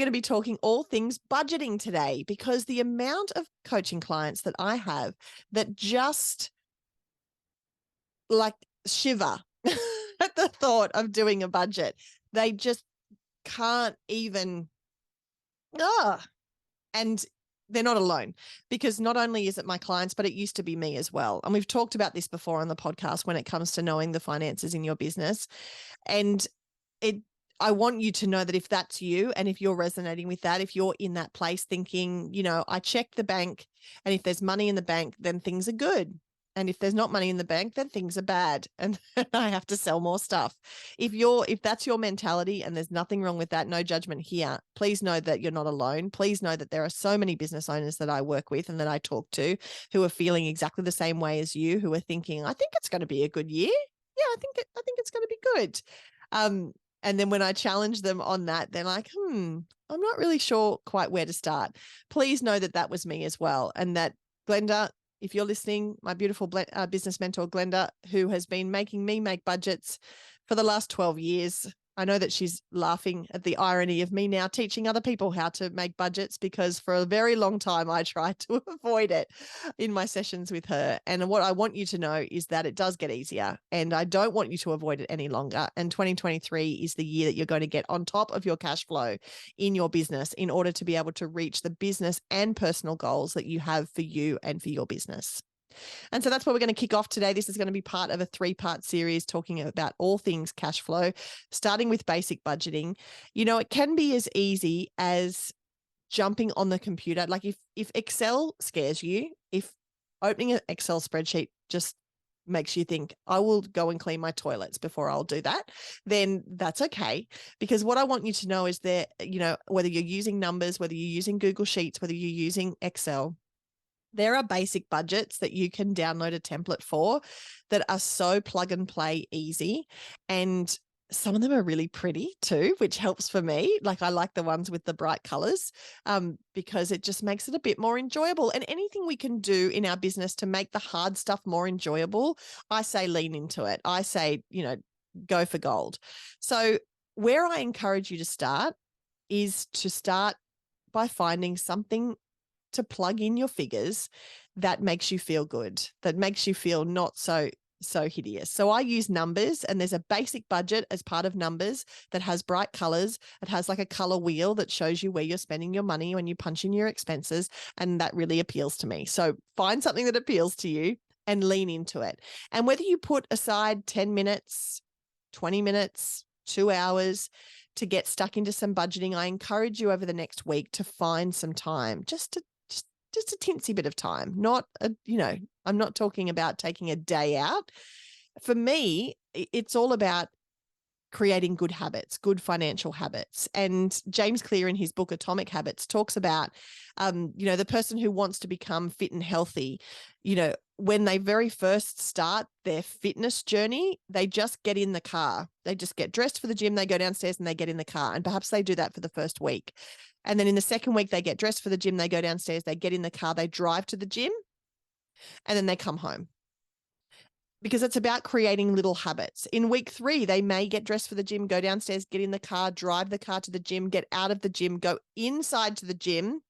going to be talking all things budgeting today, because the amount of coaching clients that I have that just like shiver at the thought of doing a budget. They just can't even, and they're not alone, because not only is it my clients, but it used to be me as well. And we've talked about this before on the podcast when it comes to knowing the finances in your business. And I want you to know that if that's you, and if you're resonating with that, if you're in that place thinking, I check the bank, and if there's money in the bank, then things are good. And if there's not money in the bank, then things are bad, and I have to sell more stuff. If that's your mentality, and there's nothing wrong with that, no judgment here, please know that you're not alone. Please know that there are so many business owners that I work with and that I talk to who are feeling exactly the same way as you, who are thinking, I think it's going to be a good year. Yeah, I think it's going to be good. And then when I challenge them on that, they're like, I'm not really sure quite where to start. Please know that that was me as well. And that Glenda, if you're listening, my beautiful business mentor, Glenda, who has been making me make budgets for the last 12 years. I know that she's laughing at the irony of me now teaching other people how to make budgets, because for a very long time I tried to avoid it in my sessions with her. And what I want you to know is that it does get easier, and I don't want you to avoid it any longer. And 2023 is the year that you're going to get on top of your cash flow in your business in order to be able to reach the business and personal goals that you have for you and for your business. And so that's what we're going to kick off today. This is going to be part of a 3-part series talking about all things cash flow, starting with basic budgeting. It can be as easy as jumping on the computer. Like if Excel scares you, if opening an Excel spreadsheet just makes you think, I will go and clean my toilets before I'll do that, then that's okay. Because what I want you to know is that, whether you're using numbers, whether you're using Google Sheets, whether you're using Excel, there are basic budgets that you can download a template for that are so plug and play easy. And some of them are really pretty too, which helps for me. Like I like the ones with the bright colors because it just makes it a bit more enjoyable. And anything we can do in our business to make the hard stuff more enjoyable, I say lean into it. I say, go for gold. So where I encourage you to start is to start by finding something to plug in your figures that makes you feel good, that makes you feel not so hideous. So I use numbers, and there's a basic budget as part of numbers that has bright colors. It has like a color wheel that shows you where you're spending your money when you punch in your expenses. And that really appeals to me. So find something that appeals to you and lean into it. And whether you put aside 10 minutes, 20 minutes, 2 hours to get stuck into some budgeting, I encourage you over the next week to find some time, just a teensy bit of time, I'm not talking about taking a day out. For me, it's all about creating good habits, good financial habits. And James Clear in his book, Atomic Habits, talks about, the person who wants to become fit and healthy, when they very first start their fitness journey, they just get in the car. They just get dressed for the gym, they go downstairs and they get in the car. And perhaps they do that for the first week. And then in the second week, they get dressed for the gym, they go downstairs, they get in the car, they drive to the gym, and then they come home. Because it's about creating little habits. In week 3, they may get dressed for the gym, go downstairs, get in the car, drive the car to the gym, get out of the gym, go inside to the gym,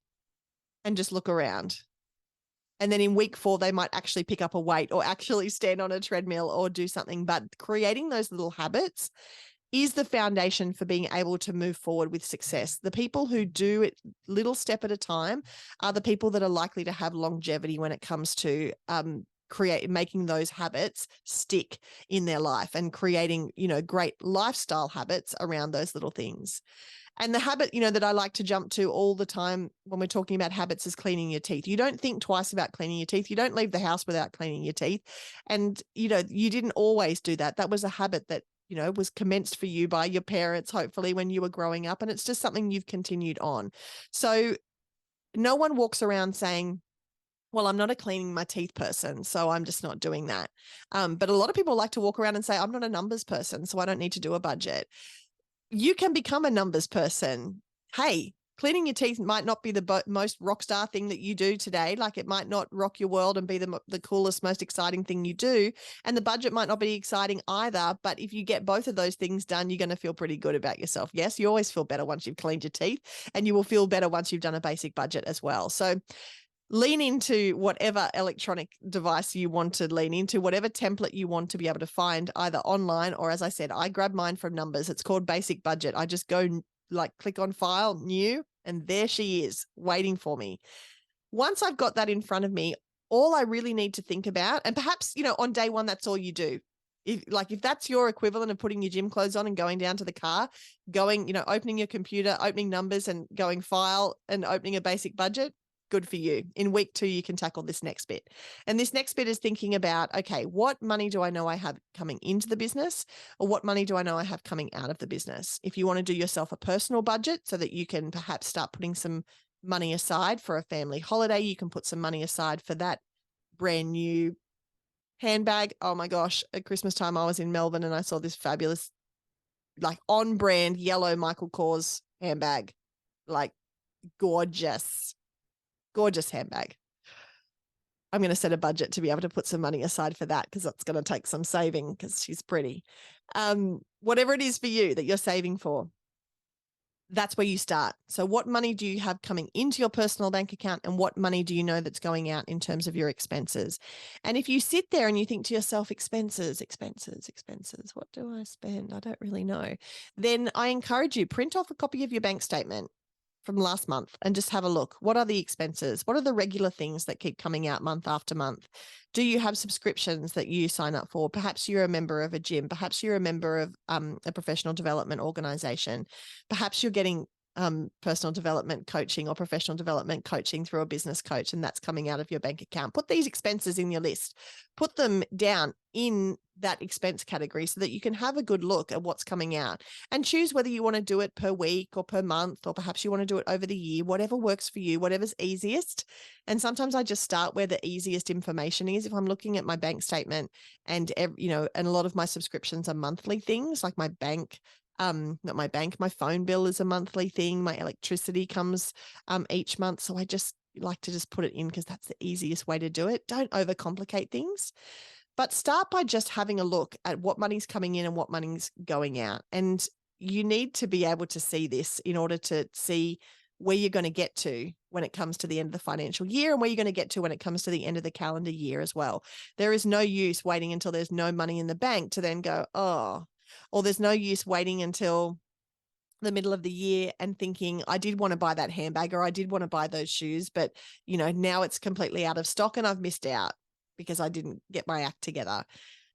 and just look around. And then in week 4, they might actually pick up a weight or actually stand on a treadmill or do something. But creating those little habits is the foundation for being able to move forward with success. The people who do it little step at a time are the people that are likely to have longevity when it comes to making those habits stick in their life and creating, great lifestyle habits around those little things. And the habit, that I like to jump to all the time when we're talking about habits is cleaning your teeth. You don't think twice about cleaning your teeth. You don't leave the house without cleaning your teeth. And, you didn't always do that. That was a habit that, was commenced for you by your parents, hopefully when you were growing up. And it's just something you've continued on. So no one walks around saying, well, I'm not a cleaning my teeth person, so I'm just not doing that. But a lot of people like to walk around and say, I'm not a numbers person, so I don't need to do a budget. You can become a numbers person. Hey, cleaning your teeth might not be the most rock star thing that you do today. Like it might not rock your world and be the coolest, most exciting thing you do. And the budget might not be exciting either. But if you get both of those things done, you're going to feel pretty good about yourself. Yes, you always feel better once you've cleaned your teeth, and you will feel better once you've done a basic budget as well. So lean into whatever electronic device you want to lean into, whatever template you want to be able to find either online or, as I said, I grab mine from Numbers. It's called Basic Budget. I just go click on file, new, and there she is waiting for me. Once I've got that in front of me, all I really need to think about, and perhaps, on day one, that's all you do. If that's your equivalent of putting your gym clothes on and going down to the car, opening your computer, opening Numbers and going file and opening a basic budget, good for you. In week 2, you can tackle this next bit. And this next bit is thinking about, okay, what money do I know I have coming into the business, or what money do I know I have coming out of the business? If you want to do yourself a personal budget so that you can perhaps start putting some money aside for a family holiday, you can put some money aside for that brand new handbag. Oh my gosh, at Christmas time, I was in Melbourne and I saw this fabulous, on brand yellow Michael Kors handbag, gorgeous handbag. I'm going to set a budget to be able to put some money aside for that, because that's going to take some saving, because she's pretty. Whatever it is for you that you're saving for, that's where you start. So what money do you have coming into your personal bank account, and what money do you know that's going out in terms of your expenses? And if you sit there and you think to yourself, expenses, what do I spend? I don't really know. Then I encourage you, print off a copy of your bank statement from last month and just have a look. What are the expenses? What are the regular things that keep coming out month after month? Do you have subscriptions that you sign up for? Perhaps you're a member of a gym. Perhaps you're a member of a professional development organization. Perhaps you're getting personal development coaching or professional development coaching through a business coach, and that's coming out of your bank account. Put these expenses in your list. Put them down in that expense category so that you can have a good look at what's coming out, and choose whether you want to do it per week or per month, or perhaps you want to do it over the year, whatever works for you, whatever's easiest. And sometimes I just start where the easiest information is. If I'm looking at my bank statement and, and a lot of my subscriptions are monthly things, like my bank, my phone bill is a monthly thing. My electricity comes each month. So I just like to just put it in because that's the easiest way to do it. Don't overcomplicate things, but start by just having a look at what money's coming in and what money's going out. And you need to be able to see this in order to see where you're going to get to when it comes to the end of the financial year, and where you're going to get to when it comes to the end of the calendar year as well. There is no use waiting until there's no money in the bank to then go, or there's no use waiting until the middle of the year and thinking, I did want to buy that handbag, or I did want to buy those shoes, but now it's completely out of stock and I've missed out because I didn't get my act together.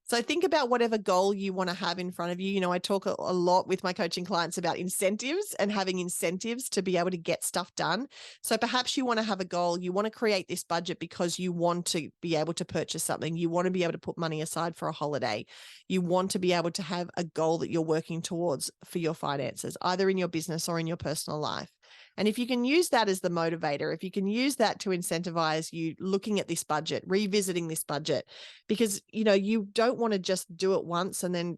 So think about whatever goal you want to have in front of you. I talk a lot with my coaching clients about incentives and having incentives to be able to get stuff done. So perhaps you want to have a goal. You want to create this budget because you want to be able to purchase something. You want to be able to put money aside for a holiday. You want to be able to have a goal that you're working towards for your finances, either in your business or in your personal life. And if you can use that as the motivator, if you can use that to incentivize you looking at this budget, revisiting this budget, because, you don't want to just do it once and then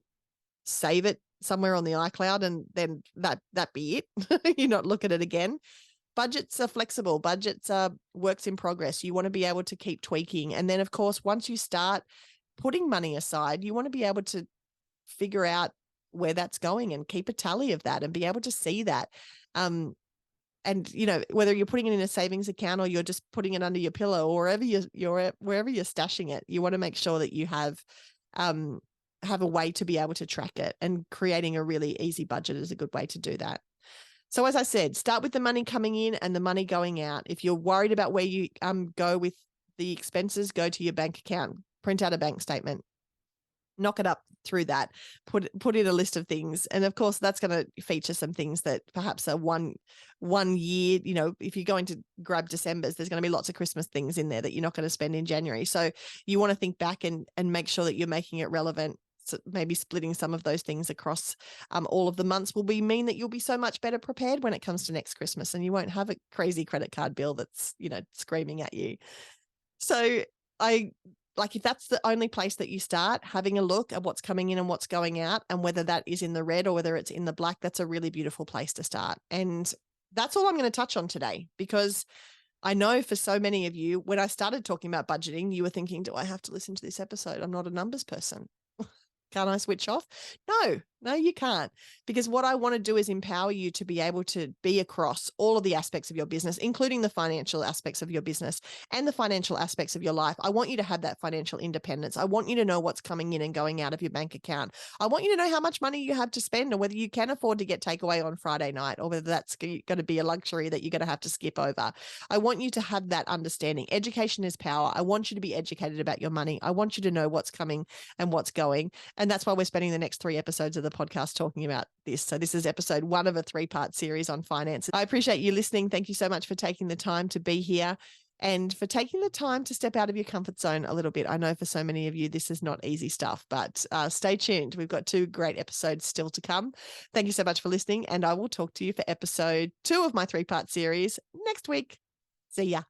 save it somewhere on the iCloud and then that be it. You not look at it again. Budgets are flexible. Budgets are works in progress. You want to be able to keep tweaking. And then, of course, once you start putting money aside, you want to be able to figure out where that's going and keep a tally of that and be able to see that. And, whether you're putting it in a savings account or you're just putting it under your pillow or wherever you're stashing it, you want to make sure that you have a way to be able to track it, and creating a really easy budget is a good way to do that. So as I said, start with the money coming in and the money going out. If you're worried about where you go with the expenses, go to your bank account, print out a bank statement, knock it up through that, put in a list of things. And of course, that's going to feature some things that perhaps are one year, if you're going to grab December's, there's going to be lots of Christmas things in there that you're not going to spend in January. So you want to think back and make sure that you're making it relevant. So maybe splitting some of those things across all of the months will mean that you'll be so much better prepared when it comes to next Christmas, and you won't have a crazy credit card bill that's, screaming at you. So if that's the only place that you start, having a look at what's coming in and what's going out, and whether that is in the red or whether it's in the black, that's a really beautiful place to start. And that's all I'm going to touch on today, because I know for so many of you, when I started talking about budgeting, you were thinking, do I have to listen to this episode? I'm not a numbers person. Can't I switch off? No, you can't. Because what I want to do is empower you to be able to be across all of the aspects of your business, including the financial aspects of your business and the financial aspects of your life. I want you to have that financial independence. I want you to know what's coming in and going out of your bank account. I want you to know how much money you have to spend, or whether you can afford to get takeaway on Friday night, or whether that's going to be a luxury that you're going to have to skip over. I want you to have that understanding. Education is power. I want you to be educated about your money. I want you to know what's coming and what's going. And that's why we're spending the next 3 episodes of the podcast talking about this. So this is episode 1 of a 3-part series on finance. I appreciate you listening. Thank you so much for taking the time to be here and for taking the time to step out of your comfort zone a little bit. I know for so many of you, this is not easy stuff, but stay tuned. We've got 2 great episodes still to come. Thank you so much for listening, and I will talk to you for episode 2 of my 3-part series next week. See ya.